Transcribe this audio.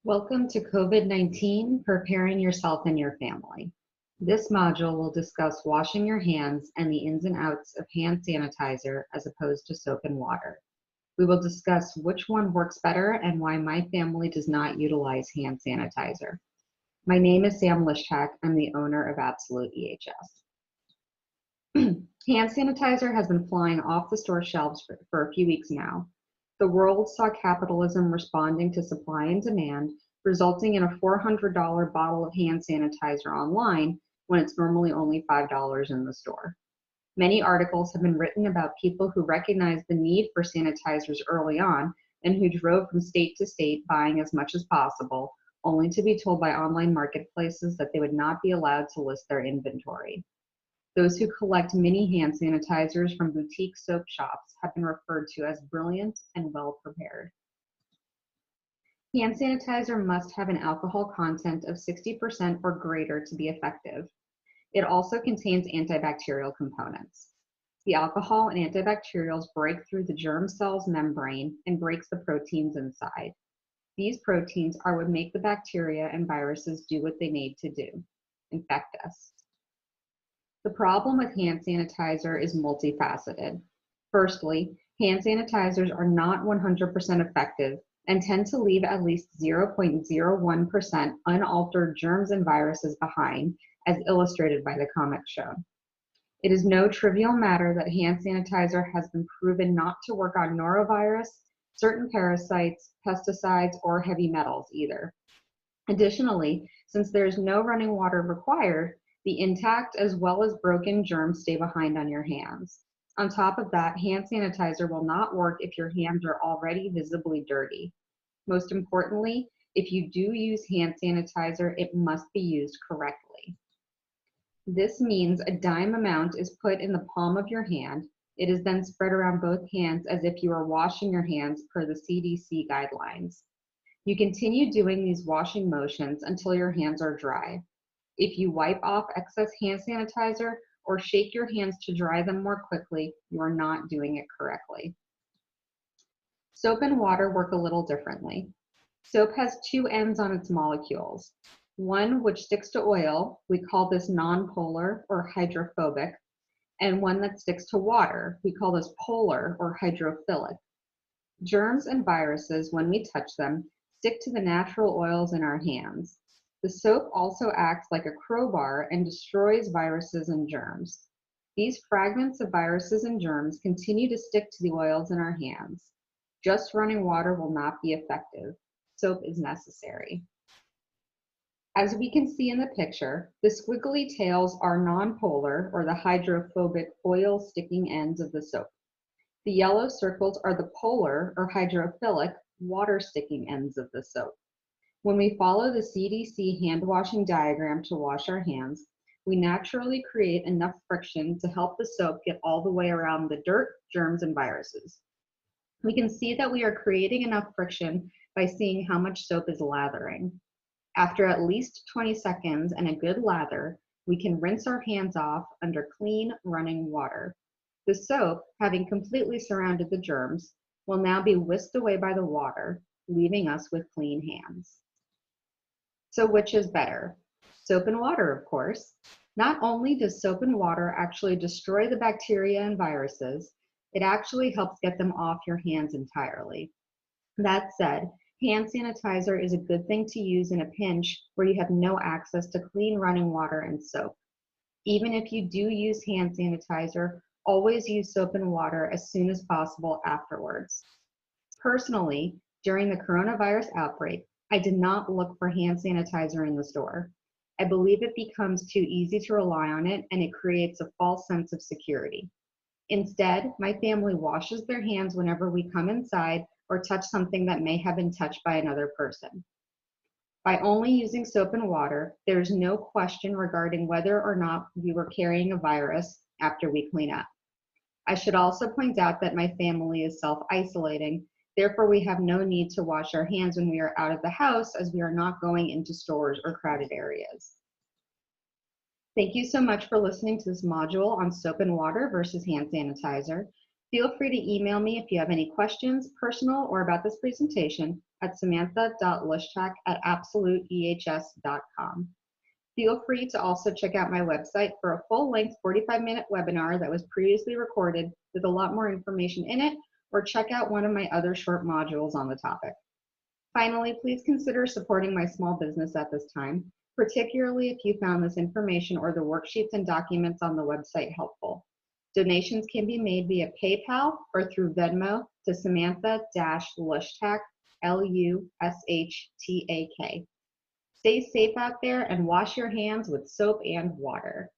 Welcome to COVID-19, Preparing Yourself and Your Family. This module will discuss washing your hands and the ins and outs of hand sanitizer as opposed to soap and water. We will discuss which one works better and why my family does not utilize hand sanitizer. My name is Sam Lishak. I'm the owner of Absolute EHS. Hand sanitizer has been flying off the store shelves for a few weeks now. The world saw capitalism responding to supply and demand, resulting in a $400 bottle of hand sanitizer online when it's normally only $5 in the store. Many articles have been written about people who recognized the need for sanitizers early on and who drove from state to state buying as much as possible, only to be told by online marketplaces that they would not be allowed to list their inventory. Those who collect mini hand sanitizers from boutique soap shops have been referred to as brilliant and well prepared. Hand sanitizer must have an alcohol content of 60% or greater to be effective. It also contains antibacterial components. The alcohol and antibacterials break through the germ cell's membrane and breaks the proteins inside. These proteins are what make the bacteria and viruses do what they need to do, infect us. The problem with hand sanitizer is multifaceted. Firstly, hand sanitizers are not 100% effective and tend to leave at least 0.01% unaltered germs and viruses behind, as illustrated by the comic shown. It is no trivial matter that hand sanitizer has been proven not to work on norovirus, certain parasites, pesticides, or heavy metals either. Additionally, since there is no running water required, the intact as well as broken germs stay behind on your hands. On top of that, hand sanitizer will not work if your hands are already visibly dirty. Most importantly, if you do use hand sanitizer, it must be used correctly. This means a dime amount is put in the palm of your hand. It is then spread around both hands as if you are washing your hands per the CDC guidelines. You continue doing these washing motions until your hands are dry. If you wipe off excess hand sanitizer or shake your hands to dry them more quickly, you are not doing it correctly. Soap and water work a little differently. Soap has two ends on its molecules. One which sticks to oil, we call this nonpolar or hydrophobic, and one that sticks to water, we call this polar or hydrophilic. Germs and viruses, when we touch them, stick to the natural oils in our hands. The soap also acts like a crowbar and destroys viruses and germs. These fragments of viruses and germs continue to stick to the oils in our hands. Just running water will not be effective. Soap is necessary. As we can see in the picture, the squiggly tails are nonpolar or the hydrophobic oil sticking ends of the soap. The yellow circles are the polar or hydrophilic water sticking ends of the soap. When we follow the CDC hand washing diagram to wash our hands, we naturally create enough friction to help the soap get all the way around the dirt, germs, and viruses. We can see that we are creating enough friction by seeing how much soap is lathering. After at least 20 seconds and a good lather, we can rinse our hands off under clean running water. The soap, having completely surrounded the germs, will now be whisked away by the water, leaving us with clean hands. So which is better? Soap and water, of course. Not only does soap and water actually destroy the bacteria and viruses, it actually helps get them off your hands entirely. That said, hand sanitizer is a good thing to use in a pinch where you have no access to clean running water and soap. Even if you do use hand sanitizer, always use soap and water as soon as possible afterwards. Personally, during the coronavirus outbreak, I did not look for hand sanitizer in the store. I believe it becomes too easy to rely on it and it creates a false sense of security. Instead, my family washes their hands whenever we come inside or touch something that may have been touched by another person. By only using soap and water, there is no question regarding whether or not we were carrying a virus after we clean up. I should also point out that my family is self-isolating. Therefore, we have no need to wash our hands when we are out of the house as we are not going into stores or crowded areas. Thank you so much for listening to this module on soap and water versus hand sanitizer. Feel free to email me if you have any questions, personal or about this presentation. at samantha.lushtak@absoluteehs.com. Feel free to also check out my website for a full-length 45-minute webinar that was previously recorded with a lot more information in it, or check out one of my other short modules on the topic. Finally, please consider supporting my small business at this time, particularly if you found this information or the worksheets and documents on the website helpful. Donations can be made via PayPal or through Venmo to Samantha-Lushtak, Lushtak. Stay safe out there and wash your hands with soap and water.